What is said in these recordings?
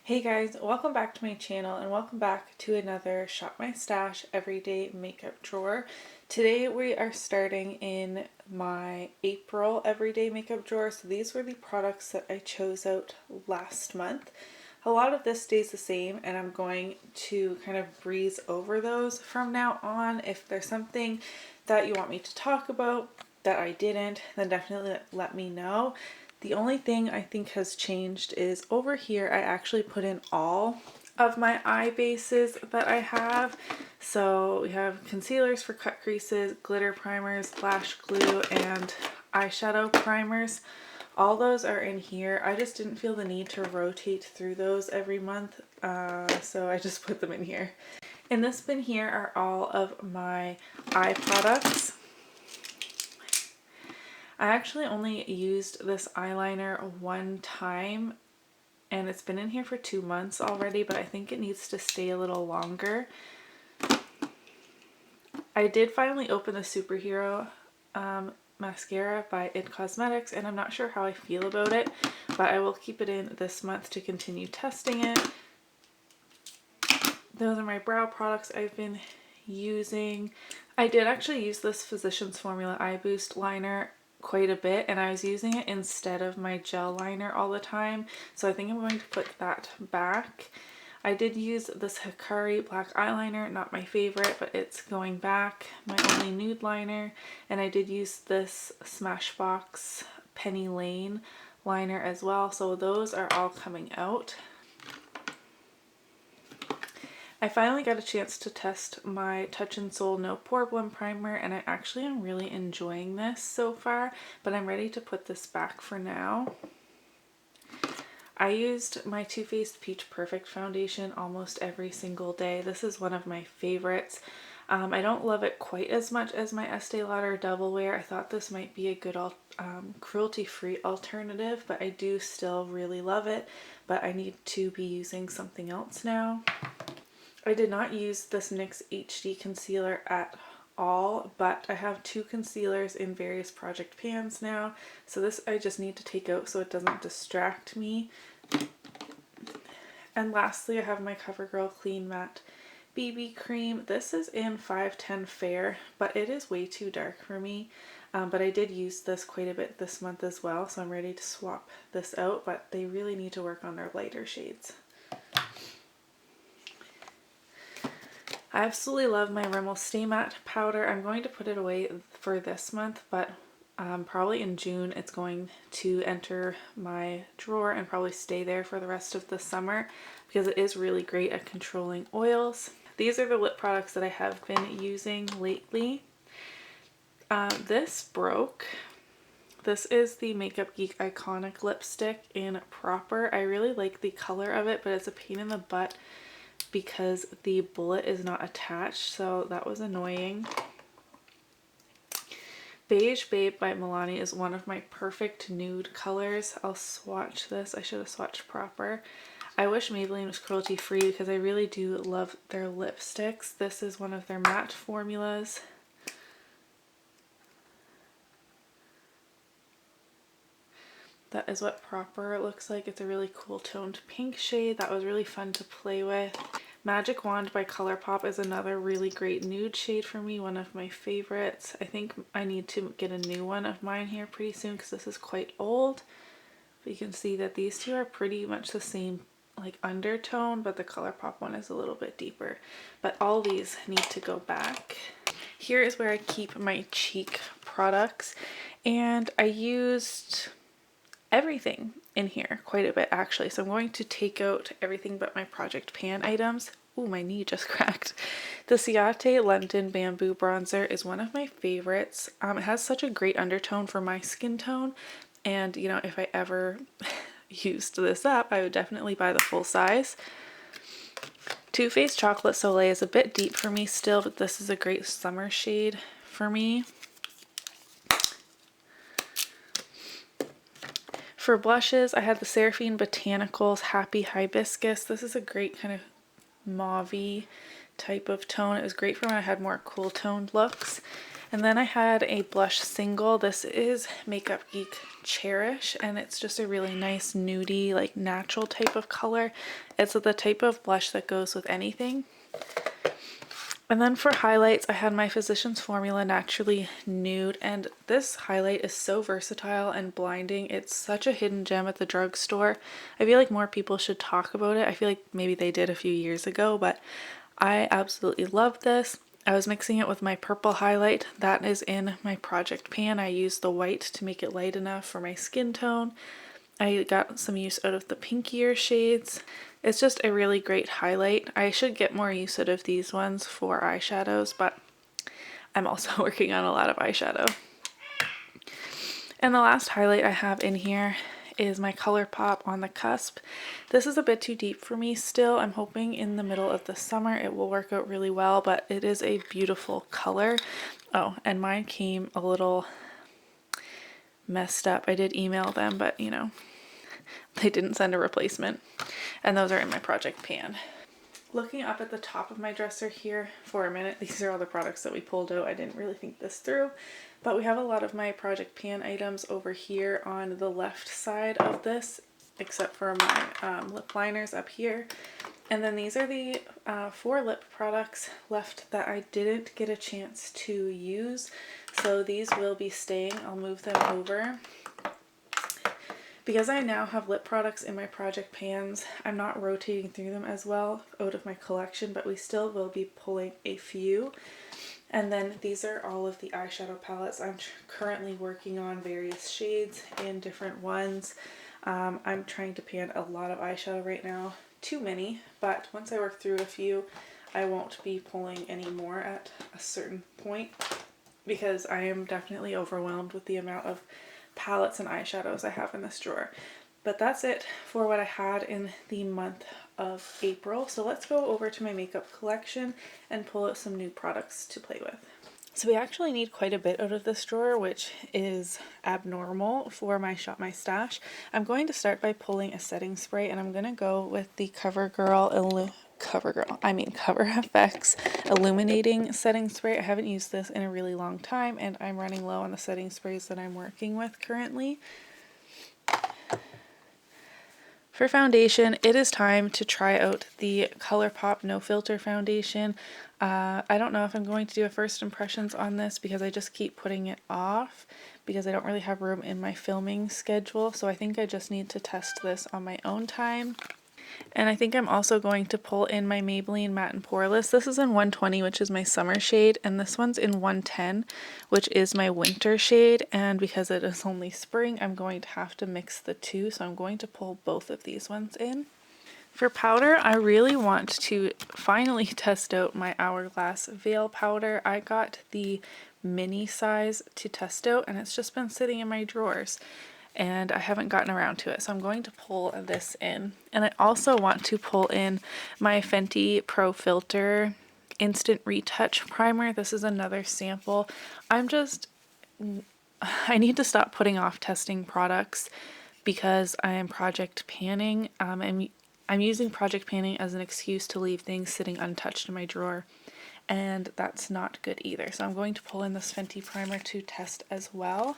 Hey guys, welcome back to my channel and welcome back to another Shop My Stash everyday makeup drawer. Today we are starting in my April everyday makeup drawer. So these were the products that I chose out last month. A lot of this stays the same and I'm going to kind of breeze over those from now on. If there's something that you want me to talk about that I didn't, then definitely let me know. The only thing I think has changed is over here I actually put in all of my eye bases that I have. So we have concealers for cut creases, glitter primers, lash glue, and eyeshadow primers. All those are in here. I just didn't feel the need to rotate through those every month, so I just put them in here. In this bin here are all of my eye products. I actually only used this eyeliner one time and it's been in here for 2 months already, but I think it needs to stay a little longer. I did finally open the Superhero mascara by It Cosmetics and I'm not sure how I feel about it, but I will keep it in this month to continue testing it. Those are my brow products I've been using. I did actually use this Physicians Formula Eye Boost liner quite a bit and I was using it instead of my gel liner all the time, so I think I'm going to put that back. I did use this Hikari black eyeliner, not my favorite, but it's going back. My only nude liner, and I did use this Smashbox Penny Lane liner as well, so those are all coming out. I finally got a chance to test my Touch in Sol No Pore Blem Primer and I actually am really enjoying this so far, but I'm ready to put this back for now. I used my Too Faced Peach Perfect foundation almost every single day. This is one of my favorites. I don't love it quite as much as my Estee Lauder Double Wear. I thought this might be a good cruelty-free alternative, but I do still really love it, but I need to be using something else now. I did not use this NYX HD concealer at all, but I have 2 concealers in various project pans now, so this I just need to take out so it doesn't distract me. And lastly, I have my CoverGirl Clean Matte BB cream. This is in 510 Fair, but it is way too dark for me. But I did use this quite a bit this month as well, so I'm ready to swap this out, but they really need to work on their lighter shades. I absolutely love my Rimmel Stay Matte powder. I'm going to put it away for this month, but probably in June it's going to enter my drawer and probably stay there for the rest of the summer because it is really great at controlling oils. These are the lip products that I have been using lately. This broke. This is the Makeup Geek Iconic lipstick in Proper. I really like the color of it, but it's a pain in the butt because the bullet is not attached, so that was annoying. Beige Babe by Milani is one of my perfect nude colors. I'll swatch this. I should have swatched Proper. I wish Maybelline was cruelty free because I really do love their lipsticks. This is one of their matte formulas. That is what Proper looks like. It's a really cool toned pink shade. That was really fun to play with. Magic Wand by ColourPop is another really great nude shade for me, one of my favorites. I think I need to get a new one of mine here pretty soon because this is quite old. But you can see that these two are pretty much the same like undertone, but the ColourPop one is a little bit deeper. But all these need to go back. Here is where I keep my cheek products, and I used everything in here quite a bit actually, so I'm going to take out everything but my project pan items. Ooh, my knee just cracked. The Ciate London Bamboo Bronzer is one of my favorites. It has such a great undertone for my skin tone, and you know, if I ever used this up, I would definitely buy the full size. Too Faced Chocolate Soleil is a bit deep for me still, but this is a great summer shade for me. For blushes, I had the Seraphine Botanicals Happy Hibiscus. This is a great kind of mauve-y type of tone. It was great for when I had more cool toned looks. And then I had a blush single. This is Makeup Geek Cherish, and it's just a really nice nudie, like natural type of color. It's the type of blush that goes with anything. And then for highlights, I had my Physicians Formula Naturally Nude, and this highlight is so versatile and blinding. It's such a hidden gem at the drugstore. I feel like more people should talk about it. I feel like maybe they did a few years ago, but I absolutely love this. I was mixing it with my purple highlight that is in my project pan. I used the white to make it light enough for my skin tone. I got some use out of the pinkier shades. It's just a really great highlight. I should get more use out of these ones for eyeshadows, but I'm also working on a lot of eyeshadow. And the last highlight I have in here is my ColourPop On the Cusp. This is a bit too deep for me still. I'm hoping in the middle of the summer it will work out really well, but it is a beautiful color. Oh, and mine came a little messed up. I did email them, but you know, they didn't send a replacement. And those are in my project pan. Looking up at the top of my dresser here for a minute, these are all the products that we pulled out. I didn't really think this through, but we have a lot of my project pan items over here on the left side of this, except for my lip liners up here. And then these are the 4 lip products left that I didn't get a chance to use. So these will be staying. I'll move them over. Because I now have lip products in my project pans, I'm not rotating through them as well out of my collection, but we still will be pulling a few. And then these are all of the eyeshadow palettes. I'm currently working on various shades in different ones. I'm trying to pan a lot of eyeshadow right now. Too many, but once I work through a few, I won't be pulling any more at a certain point because I am definitely overwhelmed with the amount of palettes and eyeshadows I have in this drawer. But that's it for what I had in the month of April. So let's go over to my makeup collection and pull out some new products to play with. So we actually need quite a bit out of this drawer, which is abnormal for my Shop My Stash. I'm going to start by pulling a setting spray, and I'm going to go with the CoverFX Illuminating Setting Spray. I haven't used this in a really long time, and I'm running low on the setting sprays that I'm working with currently. For foundation, it is time to try out the ColourPop No Filter foundation. I don't know if I'm going to do a first impressions on this because I just keep putting it off because I don't really have room in my filming schedule. So I think I just need to test this on my own time. And I think I'm also going to pull in my Maybelline Matte and Poreless. This is in 120, which is my summer shade, and this one's in 110, which is my winter shade. And because it is only spring, I'm going to have to mix the two, so I'm going to pull both of these ones in. For powder, I really want to finally test out my Hourglass Veil powder. I got the mini size to test out, and it's just been sitting in my drawers and I haven't gotten around to it, so I'm going to pull this in. And I also want to pull in my Fenty Pro Filter Instant Retouch Primer. This is another sample. I need to stop putting off testing products because I am project panning. I'm using project panning as an excuse to leave things sitting untouched in my drawer, and that's not good either. So I'm going to pull in this Fenty primer to test as well.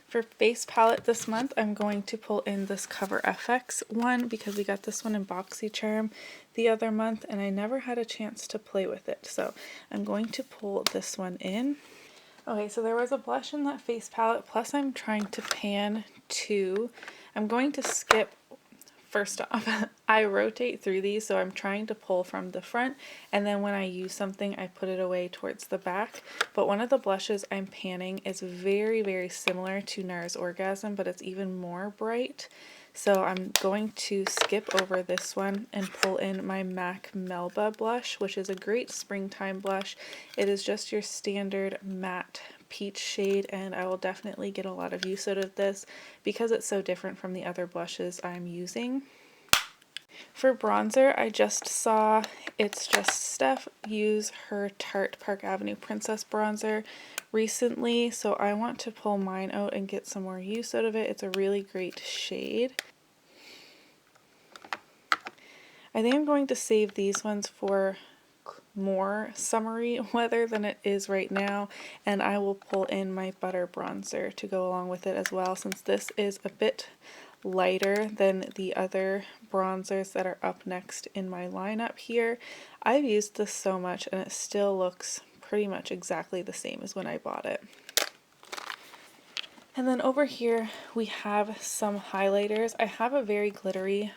For base palette this month, I'm going to pull in this CoverFX one because we got this one in BoxyCharm the other month and I never had a chance to play with it. So I'm going to pull this one in. Okay, so there was a blush in that face palette, plus I'm trying to pan two. I'm going to skip. First off, I rotate through these, so I'm trying to pull from the front, and then when I use something, I put it away towards the back. But one of the blushes I'm panning is very, very similar to NARS Orgasm, but it's even more bright. So I'm going to skip over this one and pull in my MAC Melba blush, which is a great springtime blush. It is just your standard matte peach shade, and I will definitely get a lot of use out of this because it's so different from the other blushes I'm using. For bronzer, I just saw It's Just Steph use her Tarte Park Avenue Princess bronzer recently, so I want to pull mine out and get some more use out of it. It's a really great shade. I think I'm going to save these ones for more summery weather than it is right now, and I will pull in my butter bronzer to go along with it as well, since this is a bit lighter than the other bronzers that are up next in my lineup here. I've used this so much and it still looks pretty much exactly the same as when I bought it. And then over here we have some highlighters. I have a very glittery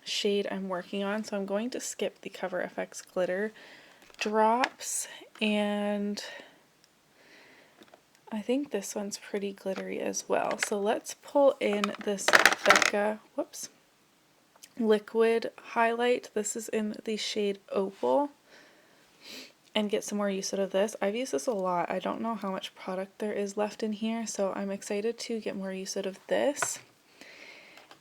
shade I'm working on, so I'm going to skip the Cover FX glitter drops, and I think this one's pretty glittery as well. So let's pull in this Becca, whoops, liquid highlight. This is in the shade Opal, and get some more use out of this. I've used this a lot. I don't know how much product there is left in here, so I'm excited to get more use out of this.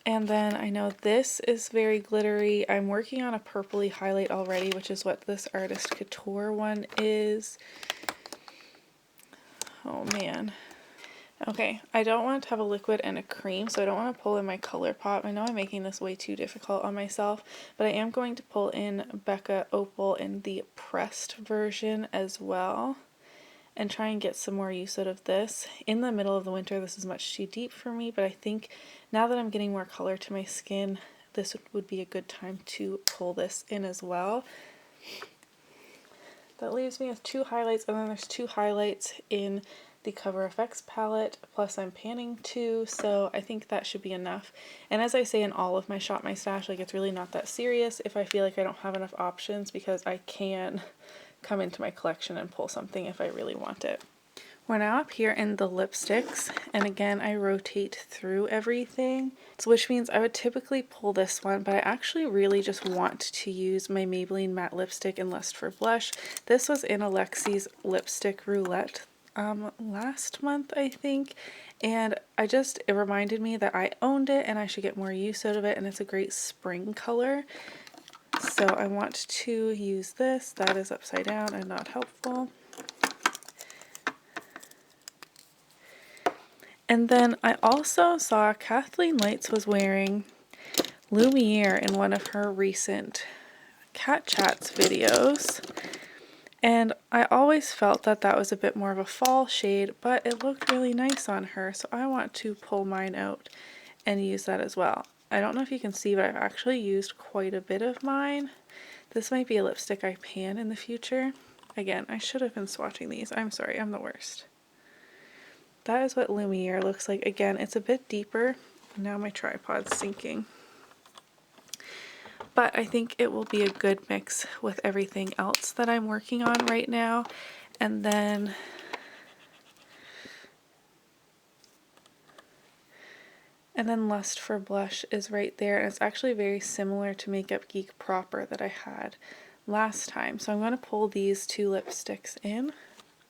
And then I know this is very glittery. I'm working on a purpley highlight already, which is what this Artist Couture one is. Oh man. Okay, I don't want to have a liquid and a cream, so I don't want to pull in my ColourPop. I know I'm making this way too difficult on myself, but I am going to pull in Becca Opal in the pressed version as well, and try and get some more use out of this. In the middle of the winter, this is much too deep for me, but I think now that I'm getting more color to my skin, this would be a good time to pull this in as well. That leaves me with two highlights, and then there's two highlights in the Cover FX palette, plus I'm panning too, so I think that should be enough. And as I say in all of my Shop My Stash, like, it's really not that serious if I feel like I don't have enough options, because I can come into my collection and pull something if I really want it. We're now up here in the lipsticks, and again I rotate through everything, so which means I would typically pull this one, but I actually really just want to use my Maybelline matte lipstick in Lust for Blush. This was in Alexi's lipstick roulette last month, I think, and it reminded me that I owned it and I should get more use out of it, and it's a great spring color. So I want to use this. That is upside down and not helpful. And then I also saw Kathleen Lights was wearing Lumiere in one of her recent Cat Chats videos. And I always felt that that was a bit more of a fall shade, but it looked really nice on her, so I want to pull mine out and use that as well. I don't know if you can see, but I've actually used quite a bit of mine. This might be a lipstick I pan in the future. Again, I should have been swatching these. I'm sorry, I'm the worst. That is what Lumiere looks like. Again, it's a bit deeper. Now my tripod's sinking. But I think it will be a good mix with everything else that I'm working on right now. And then Lust for Blush is right there, and it's actually very similar to Makeup Geek proper that I had last time. So I'm going to pull these two lipsticks in.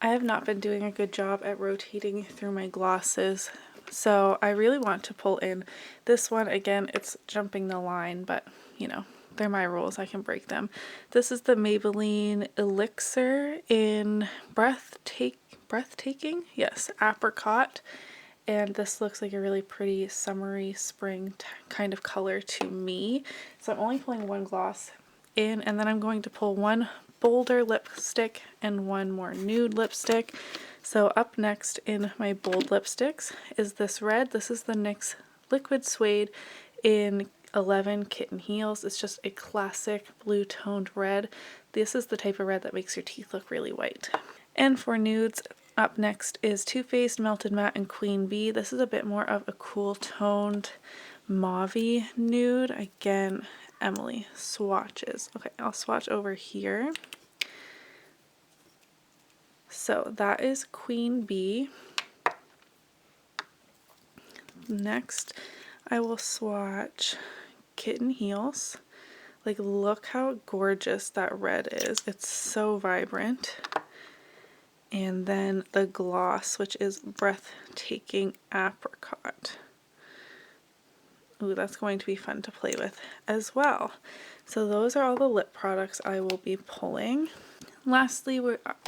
I have not been doing a good job at rotating through my glosses, so I really want to pull in this one. Again, it's jumping the line, but you know, they're my rules, I can break them. This is the Maybelline Elixir in Breathtaking? Yes, Apricot. And this looks like a really pretty summery spring kind of color to me. So I'm only pulling one gloss in, and then I'm going to pull one bolder lipstick and one more nude lipstick. So up next in my bold lipsticks is this red. This is the NYX Liquid Suede in 11 Kitten Heels. It's just a classic blue toned red. This is the type of red that makes your teeth look really white. And for nudes, up next is Too Faced Melted Matte and Queen Bee. This is a bit more of a cool toned mauvey nude. Again, Emily swatches. Okay, I'll swatch over here. So that is Queen Bee. Next, I will swatch Kitten Heels. Like, look how gorgeous that red is. It's so vibrant. And then the gloss, which is Breathtaking Apricot. Ooh, that's going to be fun to play with as well. So those are all the lip products I will be pulling. Lastly,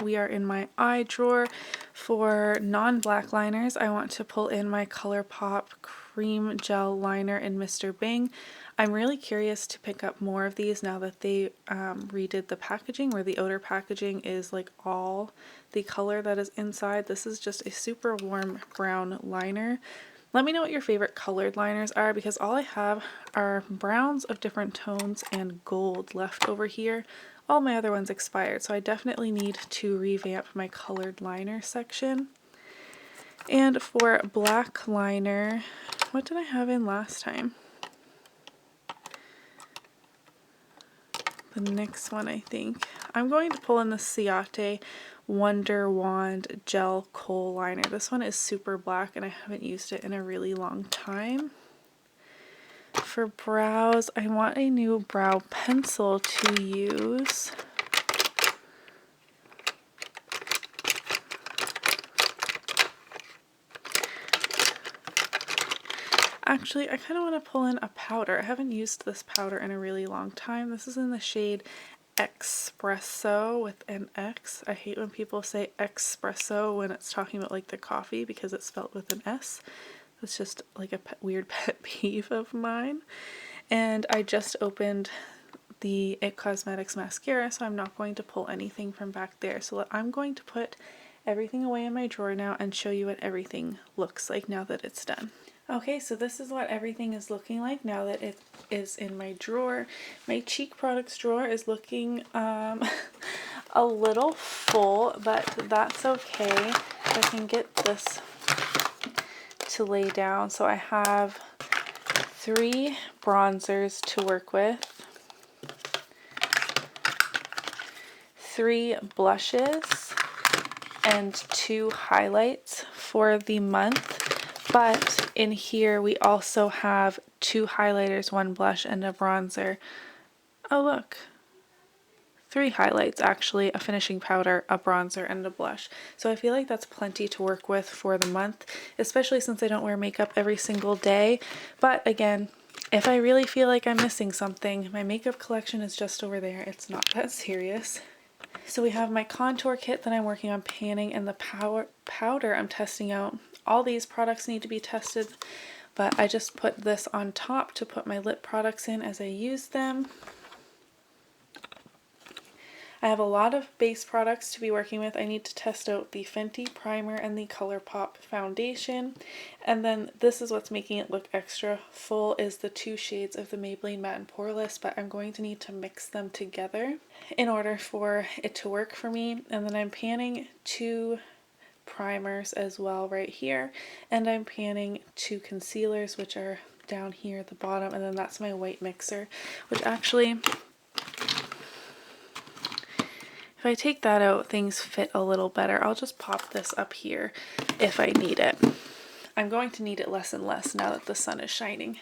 we are in my eye drawer. For non-black liners, I want to pull in my ColourPop Cream Gel Liner in Mr. Bing. I'm really curious to pick up more of these now that they redid the packaging, where the outer packaging is like all the color that is inside. This is just a super warm brown liner. Let me know what your favorite colored liners are, because all I have are browns of different tones and gold left over here. All my other ones expired, so I definitely need to revamp my colored liner section. And for black liner, what did I have in last time? The next one, I think. I'm going to pull in the Ciate Wonder Wand Gel Kohl Liner. This one is super black and I haven't used it in a really long time. For brows, I want a new brow pencil to use. Actually, I kind of want to pull in a powder. I haven't used this powder in a really long time. This is in the shade Espresso with an X. I hate when people say espresso when it's talking about like the coffee because it's spelled with an S. It's just like a weird pet peeve of mine. And I just opened the IT Cosmetics mascara, so I'm not going to pull anything from back there. So I'm going to put everything away in my drawer now and show you what everything looks like now that it's done. Okay, so this is what everything is looking like now that it is in my drawer. My cheek products drawer is looking a little full, but that's okay. I can get this to lay down. So I have 3 bronzers to work with, 3 blushes, and 2 highlights for the month. But in here we also have 2 highlighters, 1 blush, and a bronzer. Oh look, 3 highlights actually, a finishing powder, a bronzer, and a blush. So I feel like that's plenty to work with for the month, especially since I don't wear makeup every single day. But again, if I really feel like I'm missing something, my makeup collection is just over there. It's not that serious. So we have my contour kit that I'm working on panning, and the powder I'm testing out. All these products need to be tested, but I just put this on top to put my lip products in as I use them. I have a lot of base products to be working with. I need to test out the Fenty primer and the ColourPop foundation. And then this is what's making it look extra full, is the 2 shades of the Maybelline Matte and Poreless, but I'm going to need to mix them together in order for it to work for me. And then I'm panning 2 primers as well right here, and I'm panning 2 concealers, which are down here at the bottom, and then that's my white mixer, which actually, if I take that out, things fit a little better. I'll just pop this up here if I need it. I'm going to need it less and less now that the sun is shining.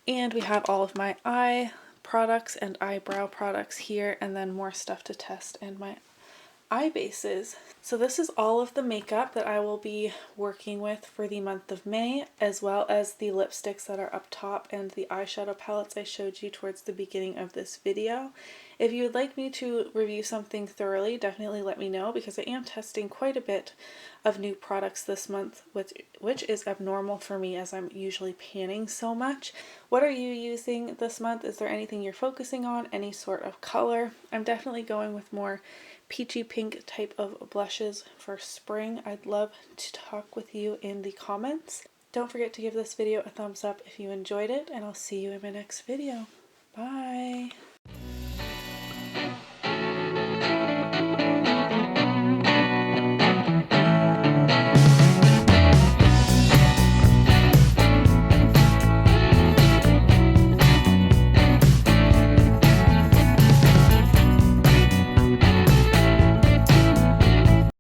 And we have all of my eye products and eyebrow products here, and then more stuff to test and my eye bases. So this is all of the makeup that I will be working with for the month of May, as well as the lipsticks that are up top and the eyeshadow palettes I showed you towards the beginning of this video. If you would like me to review something thoroughly, definitely let me know, because I am testing quite a bit of new products this month, which is abnormal for me as I'm usually panning so much. What are you using this month? Is there anything you're focusing on? Any sort of color? I'm definitely going with more peachy pink type of blushes for spring. I'd love to talk with you in the comments. Don't forget to give this video a thumbs up if you enjoyed it, and I'll see you in my next video. Bye!